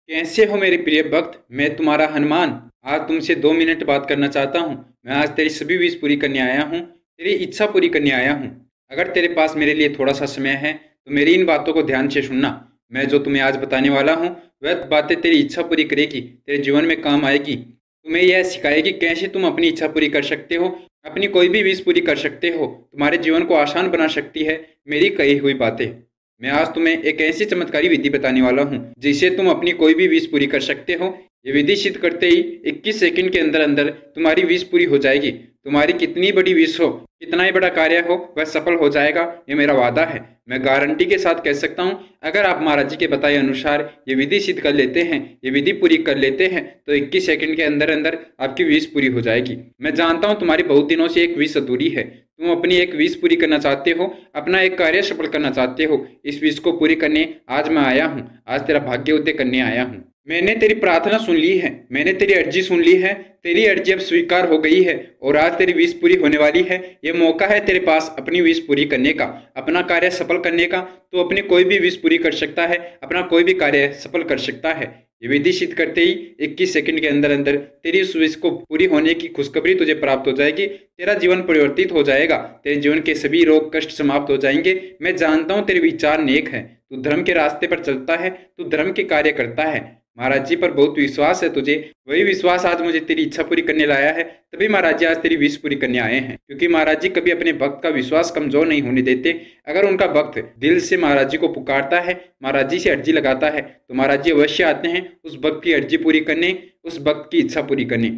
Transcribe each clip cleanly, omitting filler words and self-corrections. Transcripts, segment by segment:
कैसे हो मेरे प्रिय भक्त। मैं तुम्हारा हनुमान आज तुमसे 2 मिनट बात करना चाहता हूँ। मैं आज तेरी सभी विश पूरी करने आया हूँ, तेरी इच्छा पूरी करने आया हूँ। अगर तेरे पास मेरे लिए थोड़ा सा समय है तो मेरी इन बातों को ध्यान से सुनना। मैं जो तुम्हें आज बताने वाला हूँ वह बातें तेरी इच्छा पूरी करेगी, तेरे जीवन में काम आएगी। तुम्हें यह सिखाएगी कैसे तुम अपनी इच्छा पूरी कर सकते हो, अपनी कोई भी विश पूरी कर सकते हो, तुम्हारे जीवन को आसान बना सकती है मेरी कही हुई बातें। मैं आज तुम्हें एक ऐसी चमत्कारी विधि बताने वाला हूँ जिससे तुम अपनी कोई भी विश पूरी कर सकते हो। ये विधि सिद्ध करते ही 21 सेकंड के अंदर अंदर तुम्हारी विश पूरी हो जाएगी। तुम्हारी कितनी बड़ी विश हो, कितना ही बड़ा कार्य हो, वह सफल हो जाएगा, ये मेरा वादा है। मैं गारंटी के साथ कह सकता हूँ, अगर आप महाराज जी के बताए अनुसार ये विधि सिद्ध कर लेते हैं, ये विधि पूरी कर लेते हैं, तो 21 सेकंड के अंदर अंदर आपकी विश पूरी हो जाएगी। मैं जानता हूँ तुम्हारी बहुत दिनों से एक विश अधूरी है। तुम अपनी एक विश पूरी करना चाहते हो, अपना एक कार्य सफल करना चाहते हो। इस विश को पूरी करने आज मैं आया हूँ, आज तेरा भाग्य उदय करने आया हूँ। मैंने तेरी प्रार्थना सुन ली है, मैंने तेरी अर्जी सुन ली है, तेरी अर्जी अब स्वीकार हो गई है और आज तेरी विश पूरी होने वाली है। ये मौका है तेरे पास अपनी विश पूरी करने का, अपना कार्य सफल करने का। तो अपनी कोई भी विश पूरी कर सकता है, अपना कोई भी कार्य सफल कर सकता है। ये विधि सिद्ध करते ही 21 सेकंड के अंदर अंदर तेरी उस विश को पूरी होने की खुशखबरी तुझे प्राप्त हो जाएगी। तेरा जीवन परिवर्तित हो जाएगा, तेरे जीवन के सभी रोग कष्ट समाप्त हो जाएंगे। मैं जानता हूँ तेरे विचार नेक है, तू धर्म के रास्ते पर चलता है, तू धर्म के कार्य करता है। महाराज जी पर बहुत विश्वास है तुझे, वही विश्वास आज मुझे तेरी इच्छा पूरी करने लाया है। तभी महाराज जी आज तेरी विश पूरी करने आए हैं, क्योंकि महाराज जी कभी अपने भक्त का विश्वास कमजोर नहीं होने देते। अगर उनका भक्त दिल से महाराज जी को पुकारता है, महाराज जी से अर्जी लगाता है, तो महाराज जी अवश्य आते हैं उस भक्त की अर्जी पूरी करने, उस भक्त की इच्छा पूरी करने।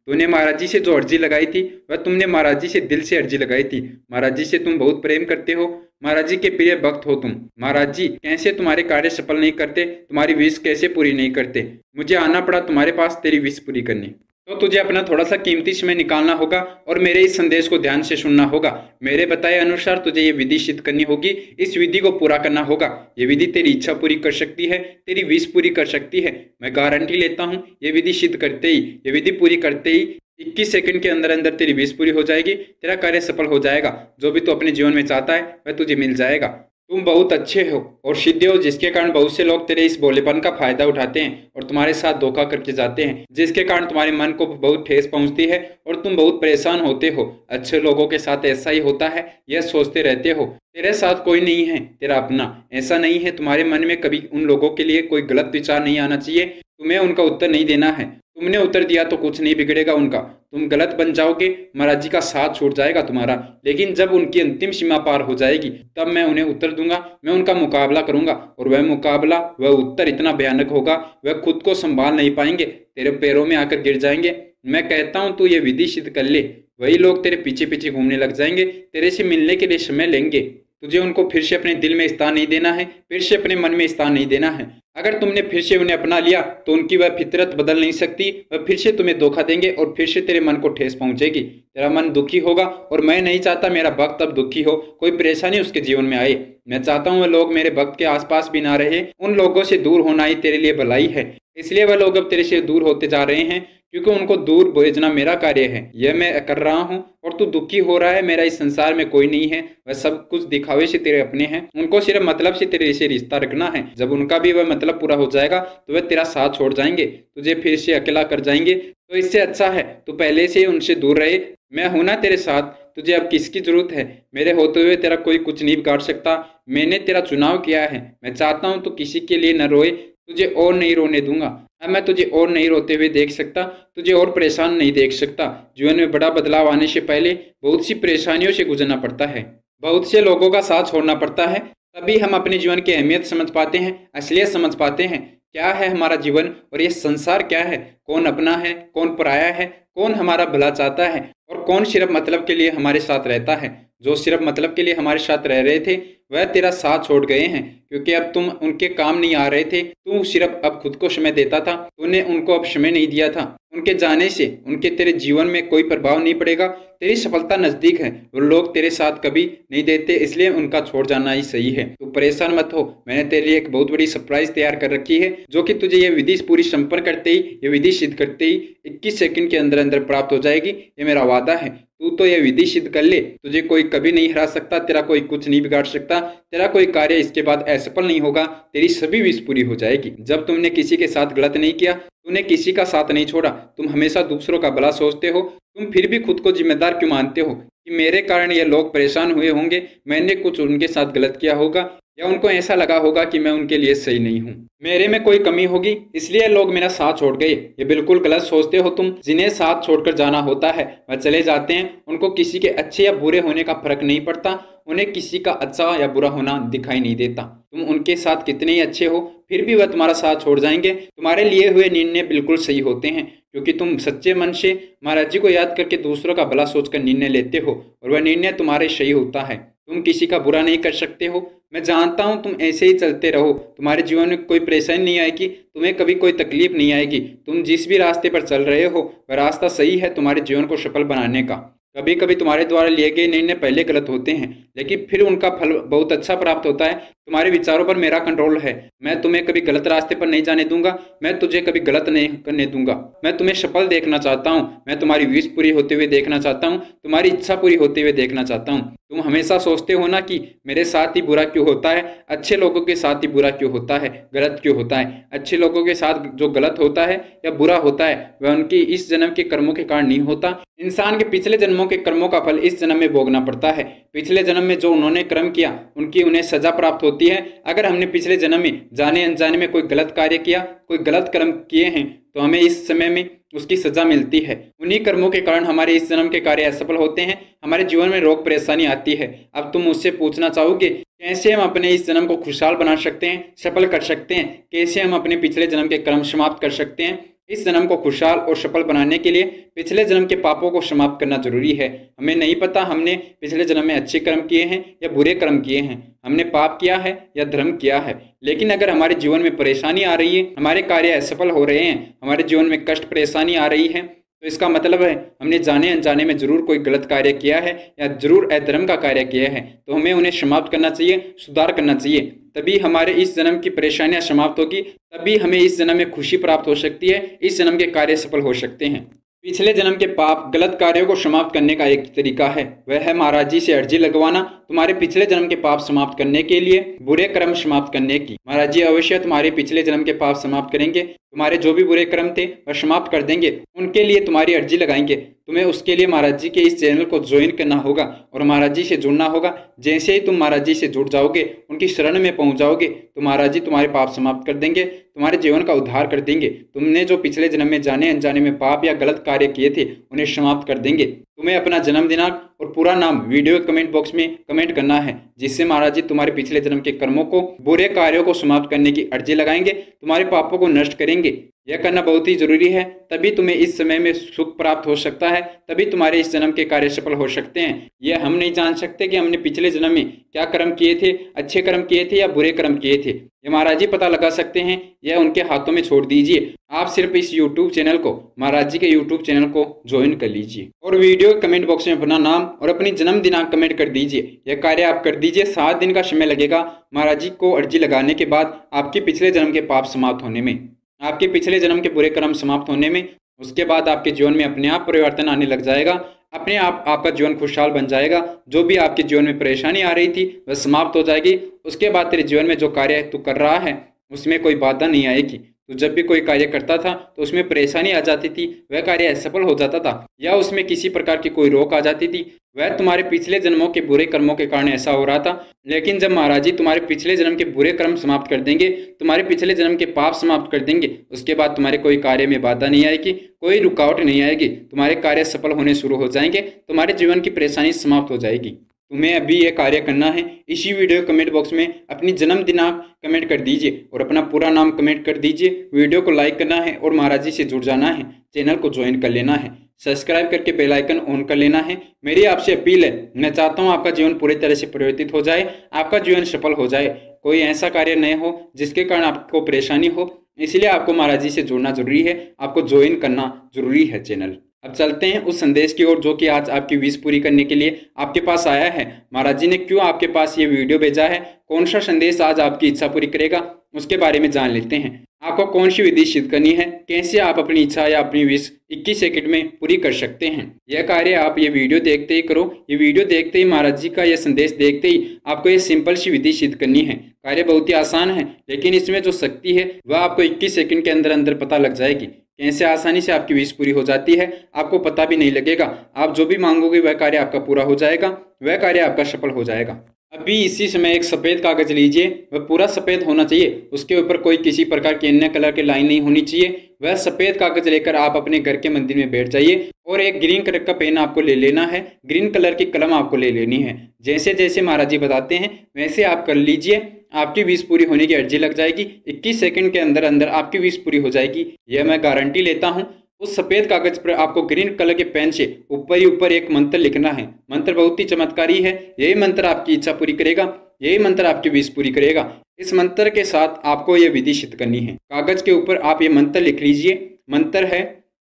तूने महाराज जी से जो अर्जी लगाई थी वह तुमने महाराज जी से दिल से अर्जी लगाई थी। महाराज जी से तुम बहुत प्रेम करते हो, महाराज जी के प्रिय भक्त हो तुम। महाराज जी कैसे तुम्हारे कार्य सफल नहीं करते, तुम्हारी विश कैसे पूरी नहीं करते, मुझे आना पड़ा तुम्हारे पास तेरी विश पूरी करने। तो तुझे अपना थोड़ा सा कीमती समय निकालना होगा और मेरे इस संदेश को ध्यान से सुनना होगा। मेरे बताए अनुसार तुझे ये विधि सिद्ध करनी होगी, इस विधि को पूरा करना होगा। ये विधि तेरी इच्छा पूरी कर सकती है, तेरी विश पूरी कर सकती है। मैं गारंटी लेता हूँ, ये विधि सिद्ध करते ही, ये विधि पूरी करते ही 21 सेकंड के अंदर अंदर तेरी विश पूरी हो जाएगी, तेरा कार्य सफल हो जाएगा। जो भी तू अपने जीवन में चाहता है वह तुझे मिल जाएगा। तुम बहुत अच्छे हो और सिद्ध हो, जिसके कारण बहुत से लोग तेरे इस भोलेपन का फायदा उठाते हैं और तुम्हारे साथ धोखा करके जाते हैं, जिसके कारण तुम्हारे मन को बहुत ठेस पहुंचती है और तुम बहुत परेशान होते हो। अच्छे लोगों के साथ ऐसा ही होता है, यह सोचते रहते हो तेरे साथ कोई नहीं है तेरा अपना। ऐसा नहीं है, तुम्हारे मन में कभी उन लोगों के लिए कोई गलत विचार नहीं आना चाहिए। तुम्हें उनका उत्तर नहीं देना है, तुमने उत्तर दिया तो कुछ नहीं बिगड़ेगा उनका। तुम गलत बन जाओगे, महाराज जी का साथ छूट जाएगा तुम्हारा। लेकिन जब उनकी अंतिम सीमा पार हो जाएगी तब मैं उन्हें उत्तर दूंगा, मैं उनका मुकाबला करूंगा और वह मुकाबला, वह उत्तर इतना भयानक होगा वह खुद को संभाल नहीं पाएंगे, तेरे पैरों में आकर गिर जाएंगे। मैं कहता हूं तू ये विधि सिद्ध कर ले, वही लोग तेरे पीछे पीछे घूमने लग जाएंगे, तेरे से मिलने के लिए समय लेंगे। तुझे उनको फिर से अपने दिल में स्थान नहीं देना है, फिर से अपने मन में स्थान नहीं देना है। अगर तुमने फिर से उन्हें अपना लिया तो उनकी वह फितरत बदल नहीं सकती, वह फिर से तुम्हें धोखा देंगे और फिर से तेरे मन को ठेस पहुंचेगी, तेरा मन दुखी होगा। और मैं नहीं चाहता मेरा भक्त अब दुखी हो, कोई परेशानी उसके जीवन में आए। मैं चाहता हूँ वह लोग मेरे भक्त के आसपास भी ना रहे, उन लोगों से दूर होना ही तेरे लिए भलाई है। इसलिए वह लोग अब तेरे से दूर होते जा रहे हैं, क्योंकि उनको दूर भेजना मेरा कार्य है, यह मैं कर रहा हूँ। और तू दुखी हो रहा है, मेरा इस संसार में कोई नहीं है, वह सब कुछ दिखावे से तेरे अपने हैं, उनको सिर्फ मतलब से तेरे से रिश्ता रखना है। जब उनका भी वह मतलब पूरा हो जाएगा तो वह तेरा साथ छोड़ जाएंगे, तुझे फिर से अकेला कर जाएंगे। तो इससे अच्छा है तू पहले से उनसे दूर रहे। मैं हूं ना तेरे साथ, तुझे अब किसकी जरूरत है। मेरे होते हुए तेरा कोई कुछ नहीं बिगाड़ सकता। मैंने तेरा चुनाव किया है, मैं चाहता हूं तू किसी के लिए न रोए, तुझे और नहीं रोने दूंगा। अब मैं तुझे और नहीं रोते हुए देख सकता, तुझे और परेशान नहीं देख सकता। जीवन में बड़ा बदलाव आने से पहले बहुत सी परेशानियों से गुजरना पड़ता है, बहुत से लोगों का साथ छोड़ना पड़ता है, तभी हम अपने जीवन की अहमियत समझ पाते हैं, असलियत समझ पाते हैं। क्या है हमारा जीवन और ये संसार क्या है, कौन अपना है, कौन पराया है, कौन हमारा भला चाहता है और कौन सिर्फ मतलब के लिए हमारे साथ रहता है। जो सिर्फ मतलब के लिए हमारे साथ रह रहे थे वह तेरा साथ छोड़ गए हैं, क्योंकि अब तुम उनके काम नहीं आ रहे थे। तू सिर्फ अब खुद को समय देता था, तूने उनको अब समय नहीं दिया था। उनके जाने से उनके तेरे जीवन में कोई प्रभाव नहीं पड़ेगा। तेरी सफलता नजदीक है, वो लोग तेरे साथ कभी नहीं देते, इसलिए उनका छोड़ जाना ही सही है। तू परेशान मत हो, मैंने तेरे लिए एक बहुत बड़ी सरप्राइज तैयार कर रखी है, जो कि तुझे ये विधि पूरी संपन्न करते ही, ये विधि सिद्ध करते ही 21 सेकंड के अंदर अंदर प्राप्त हो जाएगी। ये मेरा वादा है। तू तो यह विधि सिद्ध कर ले, तुझे कोई कभी नहीं हरा सकता, तेरा कोई कुछ नहीं बिगाड़ सकता, तेरा कोई कार्य इसके बाद असफल नहीं होगा, तेरी सभी विश पूरी हो जाएगी। जब तुमने किसी के साथ गलत नहीं किया, तूने किसी का साथ नहीं छोड़ा, तुम हमेशा दूसरों का भला सोचते हो, तुम फिर भी खुद को जिम्मेदार क्यों मानते हो कि मेरे कारण ये लोग परेशान हुए होंगे, मैंने कुछ उनके साथ गलत किया होगा, या उनको ऐसा लगा होगा कि मैं उनके लिए सही नहीं हूँ, मेरे में कोई कमी होगी, इसलिए लोग मेरा साथ छोड़ गए। ये बिल्कुल गलत सोचते हो तुम। जिन्हें साथ छोड़कर जाना होता है वह चले जाते हैं, उनको किसी के अच्छे या बुरे होने का फर्क नहीं पड़ता, उन्हें किसी का अच्छा या बुरा होना दिखाई नहीं देता। तुम उनके साथ कितने ही अच्छे हो, फिर भी वह तुम्हारा साथ छोड़ जाएंगे। तुम्हारे लिए हुए निर्णय बिल्कुल सही होते हैं, क्योंकि तुम सच्चे मन से महाराज जी को याद करके दूसरों का भला सोचकर निर्णय लेते हो, और वह निर्णय तुम्हारे सही होता है। तुम किसी का बुरा नहीं कर सकते हो। मैं जानता हूँ तुम ऐसे ही चलते रहो, तुम्हारे जीवन में कोई परेशानी नहीं आएगी, तुम्हें कभी कोई तकलीफ नहीं आएगी। तुम जिस भी रास्ते पर चल रहे हो वह रास्ता सही है तुम्हारे जीवन को सफल बनाने का। कभी कभी तुम्हारे द्वारा लिए गए निर्णय पहले गलत होते हैं, लेकिन फिर उनका फल बहुत अच्छा प्राप्त होता है। तुम्हारे विचारों पर मेरा कंट्रोल है। मैं तुम्हें कभी गलत रास्ते पर नहीं जाने दूंगा, मैं तुझे कभी गलत नहीं करने दूंगा। मैं तुम्हें सफल देखना चाहता हूँ, मैं तुम्हारी विश पूरी होते हुए देखना चाहता हूँ, तुम्हारी इच्छा पूरी होते हुए देखना चाहता हूँ। तुम हमेशा सोचते हो ना कि मेरे साथ ही बुरा क्यों होता है, अच्छे लोगों के साथ ही बुरा क्यों होता है, गलत क्यों होता है। अच्छे लोगों के साथ जो गलत होता है या बुरा होता है वह उनकी इस जन्म के कर्मों के कारण नहीं होता। इंसान के पिछले जन्मों के कर्मों का फल इस जन्म में भोगना पड़ता है। पिछले जन्म में जो उन्होंने कर्म किया उनकी उन्हें सजा प्राप्त होती है। अगर हमने पिछले जन्म में जाने अनजाने में कोई गलत कार्य किया, कोई गलत कर्म किए हैं, तो हमें इस समय में उसकी सजा मिलती है। उन्हीं कर्मों के कारण हमारे इस जन्म के कार्य असफल होते हैं, हमारे जीवन में रोग परेशानी आती है। अब तुम मुझसे पूछना चाहोगे कैसे हम अपने इस जन्म को खुशहाल बना सकते हैं, सफल कर सकते हैं, कैसे हम अपने पिछले जन्म के कर्म समाप्त कर सकते हैं। इस जन्म को खुशहाल और सफल बनाने के लिए पिछले जन्म के पापों को समाप्त करना जरूरी है। हमें नहीं पता हमने पिछले जन्म में अच्छे कर्म किए हैं या बुरे कर्म किए हैं, हमने पाप किया है या धर्म किया है। लेकिन अगर हमारे जीवन में परेशानी आ रही है, हमारे कार्य असफल हो रहे हैं, हमारे जीवन में कष्ट परेशानी आ रही है, तो इसका मतलब है हमने जाने अनजाने में जरूर कोई गलत कार्य किया है या जरूर अधर्म का कार्य किया है। तो हमें उन्हें समाप्त करना चाहिए, सुधार करना चाहिए, तभी हमारे इस जन्म की परेशानियां समाप्त होगी, तभी हमें इस जन्म में खुशी प्राप्त हो सकती है, इस जन्म के कार्य सफल हो सकते हैं। पिछले जन्म के पाप गलत कार्यों को समाप्त करने का एक तरीका है, वह है महाराज जी से अर्जी लगवाना तुम्हारे पिछले जन्म के पाप समाप्त करने के लिए, बुरे कर्म समाप्त करने की। महाराज जी अवश्य तुम्हारे पिछले जन्म के पाप समाप्त करेंगे, तुम्हारे जो भी बुरे कर्म थे वह समाप्त कर देंगे, उनके लिए तुम्हारी अर्जी लगाएंगे। तुम्हें उसके लिए महाराज जी के इस चैनल को ज्वाइन करना होगा और महाराज जी से जुड़ना होगा। जैसे ही तुम महाराज जी से जुड़ जाओगे, उनकी शरण में पहुंच जाओगे, तो महाराज जी तुम्हारे पाप समाप्त कर देंगे, तुम्हारे जीवन का उद्धार कर देंगे। तुमने जो पिछले जन्म में जाने अनजाने में पाप या गलत कार्य किए थे उन्हें समाप्त कर देंगे। तुम्हें अपना जन्म दिनांक और पूरा नाम वीडियो कमेंट बॉक्स में कमेंट करना है, जिससे महाराज जी तुम्हारे पिछले जन्म के कर्मों को, बुरे कार्यों को समाप्त करने की अर्जी लगाएंगे, तुम्हारे पापों को नष्ट करेंगे। यह करना बहुत ही जरूरी है, तभी तुम्हें इस समय में सुख प्राप्त हो सकता है, तभी तुम्हारे इस जन्म के कार्य सफल हो सकते हैं। यह हम नहीं जान सकते कि हमने पिछले जन्म में क्या कर्म किए थे, अच्छे कर्म किए थे या बुरे कर्म किए थे। ये महाराज जी पता लगा सकते हैं, यह उनके हाथों में छोड़ दीजिए। आप सिर्फ इस YouTube चैनल को, महाराज जी के YouTube चैनल को ज्वाइन कर लीजिए और वीडियो कमेंट बॉक्स में अपना नाम और अपनी जन्म दिनांक कमेंट कर दीजिए। यह कार्य आप कर दीजिए, 7 दिन का समय लगेगा महाराज जी को अर्जी लगाने के बाद आपके पिछले जन्म के पाप समाप्त होने में, आपके पिछले जन्म के बुरे कर्म समाप्त होने में। उसके बाद आपके जीवन में अपने आप परिवर्तन आने लग जाएगा, अपने आप आपका जीवन खुशहाल बन जाएगा। जो भी आपके जीवन में परेशानी आ रही थी वह समाप्त हो जाएगी। उसके बाद तेरे जीवन में जो कार्य तू कर रहा है उसमें कोई बाधा नहीं आएगी। तो जब भी कोई कार्य करता था तो उसमें परेशानी आ जाती थी, वह कार्य असफल हो जाता था, या उसमें किसी प्रकार की कोई रोक आ जाती थी, वह तुम्हारे पिछले जन्मों के बुरे कर्मों के कारण ऐसा हो रहा था। लेकिन जब महाराज जी तुम्हारे पिछले जन्म के बुरे कर्म समाप्त कर देंगे, तुम्हारे पिछले जन्म के पाप समाप्त कर देंगे, उसके बाद तुम्हारे कोई कार्य में बाधा नहीं आएगी, कोई रुकावट नहीं आएगी, तुम्हारे कार्य सफल होने शुरू हो जाएंगे, तुम्हारे जीवन की परेशानी समाप्त हो जाएगी। तुम्हें अभी यह कार्य करना है, इसी वीडियो कमेंट बॉक्स में अपनी जन्म दिनांक कमेंट कर दीजिए और अपना पूरा नाम कमेंट कर दीजिए। वीडियो को लाइक करना है और महाराज जी से जुड़ जाना है, चैनल को ज्वाइन कर लेना है, सब्सक्राइब करके बेल आइकन ऑन कर लेना है। मेरी आपसे अपील है, मैं चाहता हूँ आपका जीवन पूरी तरह से परिवर्तित हो जाए, आपका जीवन सफल हो जाए, कोई ऐसा कार्य नहीं हो जिसके कारण आपको परेशानी हो। इसलिए आपको महाराज जी से जुड़ना जरूरी है, आपको ज्वाइन करना जरूरी है चैनल। अब चलते हैं उस संदेश की ओर जो कि आज आपकी विश पूरी करने के लिए आपके पास आया है। महाराज जी ने क्यों आपके पास ये वीडियो भेजा है, कौन सा संदेश आज आपकी इच्छा पूरी करेगा, उसके बारे में जान लेते हैं। आपको कौन सी विधि सिद्ध करनी है, कैसे आप अपनी इच्छा या अपनी विश 21 सेकंड में पूरी कर सकते हैं। यह कार्य आप ये वीडियो देखते ही करो। ये वीडियो देखते ही, महाराज जी का यह संदेश देखते ही आपको ये सिंपल सी विधि सिद्ध करनी है। कार्य बहुत ही आसान है, लेकिन इसमें जो शक्ति है वह आपको 21 सेकंड के अंदर अंदर पता लग जाएगी। कैसे आसानी से आपकी विश पूरी हो जाती है, आपको पता भी नहीं लगेगा। आप जो भी मांगोगे वह कार्य आपका पूरा हो जाएगा, वह कार्य आपका सफल हो जाएगा। अभी इसी समय एक सफ़ेद कागज लीजिए, वह पूरा सफ़ेद होना चाहिए, उसके ऊपर कोई किसी प्रकार की अन्य कलर की लाइन नहीं होनी चाहिए। वह सफ़ेद कागज लेकर आप अपने घर के मंदिर में बैठ जाइए और एक ग्रीन कलर का पेन आपको ले लेना है, ग्रीन कलर की कलम आपको ले लेनी है। जैसे जैसे महाराज जी बताते हैं वैसे आप कर लीजिए, आपकी विश पूरी होने की अर्जी लग जाएगी। 21 सेकंड के अंदर अंदर आपकी विश पूरी हो जाएगी, यह मैं गारंटी लेता हूँ। उस सफ़ेद कागज पर आपको ग्रीन कलर के पेन से ऊपर ही ऊपर एक मंत्र लिखना है। मंत्र बहुत ही चमत्कारी है, यही मंत्र आपकी इच्छा पूरी करेगा, यही मंत्र आपकी विश पूरी करेगा। इस मंत्र के साथ आपको यह विधि सिद्ध करनी है। कागज के ऊपर आप ये मंत्र लिख लीजिए। मंत्र है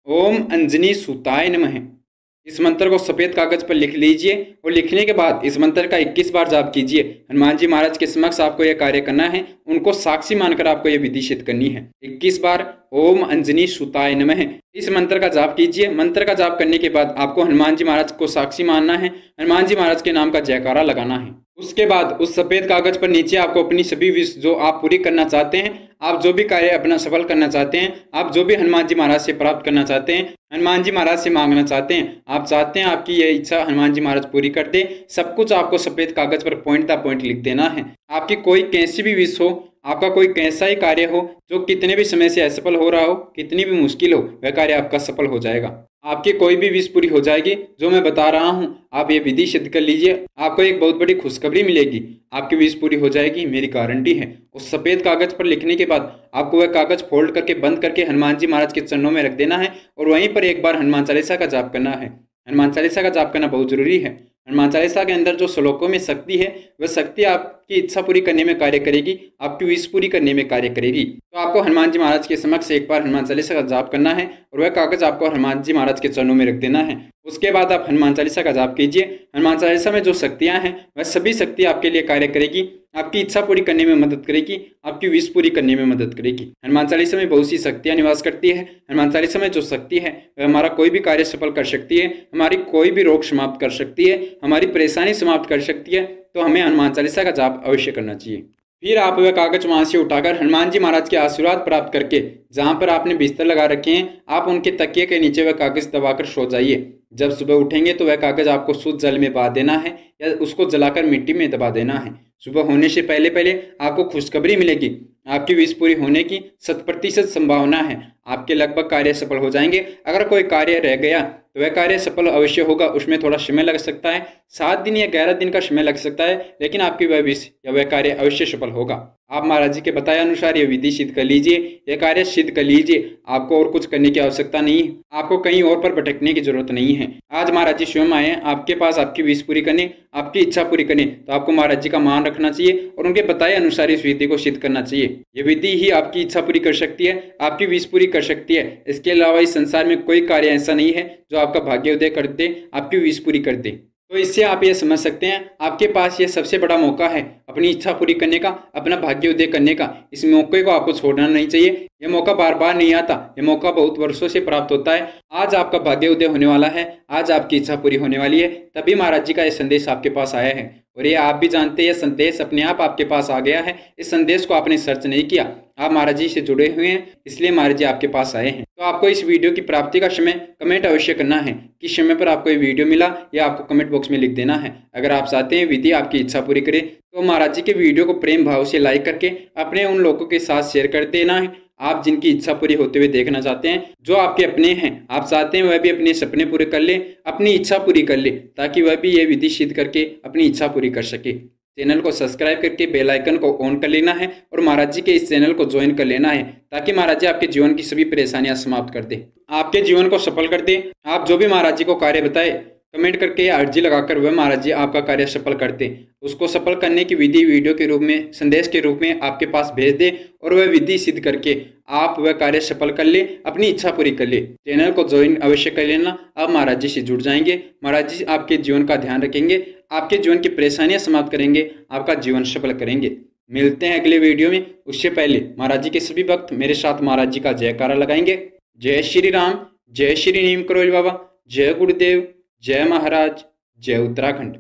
ओम अंजनी सुताय नमः। इस मंत्र को सफ़ेद कागज पर लिख लीजिए और लिखने के बाद इस मंत्र का 21 बार जाप कीजिए। हनुमान जी महाराज के समक्ष आपको यह कार्य करना है, उनको साक्षी मानकर आपको यह विधि सिद्ध करनी है। 21 बार ओम अंजनी सुताय नमः इस मंत्र का जाप कीजिए। मंत्र का जाप करने के बाद आपको हनुमान जी महाराज को साक्षी मानना है, हनुमान जी महाराज के नाम का जयकारा लगाना है। उसके बाद उस सफ़ेद कागज पर नीचे आपको अपनी सभी विश जो आप पूरी करना चाहते हैं, आप जो भी कार्य अपना सफल करना चाहते हैं, आप जो भी हनुमान जी महाराज से प्राप्त करना चाहते हैं, हनुमान जी महाराज से मांगना चाहते हैं, आप चाहते हैं आपकी यह इच्छा हनुमान जी महाराज पूरी कर दे, सब कुछ आपको सफ़ेद कागज पर पॉइंट का पॉइंट लिख देना है। आपकी कोई कैसी भी विश हो, आपका कोई कैसा ही कार्य हो जो कितने भी समय से असफल हो रहा हो, कितनी भी मुश्किल हो, वह कार्य आपका सफल हो जाएगा। आपकी कोई भी विश पूरी हो जाएगी जो मैं बता रहा हूँ। आप ये विधि सिद्ध कर लीजिए, आपको एक बहुत बड़ी खुशखबरी मिलेगी, आपकी विश पूरी हो जाएगी, मेरी गारंटी है। उस सफ़ेद कागज पर लिखने के बाद आपको वह कागज फोल्ड करके बंद करके हनुमान जी महाराज के चरणों में रख देना है और वहीं पर एक बार हनुमान चालीसा का जाप करना है। हनुमान चालीसा का जाप करना बहुत जरूरी है। हनुमान चालीसा के अंदर जो श्लोकों में शक्ति है, वह शक्ति आपकी इच्छा पूरी करने में कार्य करेगी, आपकी विश पूरी करने में कार्य करेगी। तो आपको हनुमान जी महाराज के समक्ष एक बार हनुमान चालीसा का जाप करना है और वह कागज आपको हनुमान जी महाराज के चरणों में रख देना है। उसके बाद आप हनुमान चालीसा का जाप कीजिए। हनुमान चालीसा में जो शक्तियाँ हैं वह सभी शक्ति आपके लिए कार्य करेगी, आपकी इच्छा पूरी करने में मदद करेगी, आपकी विश पूरी करने में मदद करेगी। हनुमान चालीसा में बहुत सी शक्तियाँ निवास करती है। हनुमान चालीसा में जो शक्ति है वह हमारा कोई भी कार्य सफल कर सकती है, हमारी कोई भी रोग समाप्त कर सकती है, हमारी परेशानी समाप्त कर सकती है। तो हमें हनुमान चालीसा का जाप अवश्य करना चाहिए। फिर आप वह कागज वहां से उठाकर हनुमान जी महाराज के आशीर्वाद प्राप्त करके जहां पर आपने बिस्तर लगा रखे हैं, आप उनके तकिए के नीचे वह कागज दबाकर सो जाइए। जब सुबह उठेंगे तो वह कागज आपको शुद्ध जल में बहा देना है या उसको जलाकर मिट्टी में दबा देना है। सुबह होने से पहले पहले आपको खुशखबरी मिलेगी, आपकी विश पूरी होने की 100% संभावना है। आपके लगभग कार्य सफल हो जाएंगे। अगर कोई कार्य रह गया तो वह कार्य सफल अवश्य होगा, उसमें थोड़ा समय लग सकता है, 7 दिन या 11 दिन का समय लग सकता है, लेकिन आपकी वह विश या वह कार्य अवश्य सफल होगा। आप महाराज जी के बताए अनुसार यह विधि सिद्ध कर लीजिए, यह कार्य सिद्ध कर लीजिए। आपको और कुछ करने की आवश्यकता नहीं है, आपको कहीं और पर भटकने की जरूरत नहीं है। आज महाराज जी स्वयं आए हैं आपके पास आपकी विश पूरी करने, आपकी इच्छा पूरी करने। तो आपको महाराज जी का मान रखना चाहिए और उनके बताए अनुसार इस विधि को सिद्ध करना चाहिए। यह विधि ही आपकी इच्छा पूरी कर सकती है, आपकी विश पूरी कर सकती है। इसके अलावा इस संसार में कोई कार्य ऐसा नहीं है जो आपका भाग्योदय कर दे, आपकी विश पूरी कर दे। तो इससे आप ये समझ सकते हैं आपके पास ये सबसे बड़ा मौका है अपनी इच्छा पूरी करने का, अपना भाग्योदय करने का। इस मौके को आपको छोड़ना नहीं चाहिए। ये मौका बार बार नहीं आता, ये मौका बहुत वर्षों से प्राप्त होता है। आज आपका भाग्योदय होने वाला है, आज आपकी इच्छा पूरी होने वाली है, तभी महाराज जी का ये संदेश आपके पास आया है। और ये आप भी जानते हैं, यह संदेश अपने आप आपके पास आ गया है। इस संदेश को आपने सर्च नहीं किया, आप महाराज जी से जुड़े हुए हैं, इसलिए महाराज जी आपके पास आए हैं। तो आपको इस वीडियो की प्राप्ति का समय कमेंट अवश्य करना है, किस समय पर आपको ये वीडियो मिला, या आपको कमेंट बॉक्स में लिख देना है। अगर आप चाहते हैं विधि आपकी इच्छा पूरी करे तो महाराज जी के वीडियो को प्रेम भाव से लाइक करके अपने उन लोगों के साथ शेयर कर देना है, आप जिनकी इच्छा पूरी होते हुए देखना चाहते हैं, जो आपके अपने हैं, आप चाहते हैं वह भी अपने सपने पूरे कर ले, अपनी इच्छा पूरी कर ले, ताकि वह भी ये विधि सिद्ध करके अपनी इच्छा पूरी कर सके। चैनल को सब्सक्राइब करके बेल आइकन को ऑन कर लेना है और महाराज जी के इस चैनल को ज्वाइन कर लेना है, ताकि महाराज जी आपके जीवन की सभी परेशानियां समाप्त कर दे, आपके जीवन को सफल कर दे। आप जो भी महाराज जी को कार्य बताए कमेंट करके या अर्जी लगाकर वह महाराज जी आपका कार्य सफल करते। उसको सफल करने की विधि वीडियो के रूप में, संदेश के रूप में आपके पास भेज दे और वह विधि सिद्ध करके आप वह कार्य सफल कर ले, अपनी इच्छा पूरी कर ले। चैनल को ज्वाइन अवश्य कर लेना। आप महाराज जी से जुड़ जाएंगे। महाराज जी आपके जीवन का ध्यान रखेंगे, आपके जीवन की परेशानियां समाप्त करेंगे, आपका जीवन सफल करेंगे। मिलते हैं अगले वीडियो में। उससे पहले महाराज जी के सभी भक्त मेरे साथ महाराज जी का जयकारा लगाएंगे। जय श्री राम, जय श्री नीम करोल बाबा, जय गुरुदेव, जय महाराज, जय उत्तराखंड।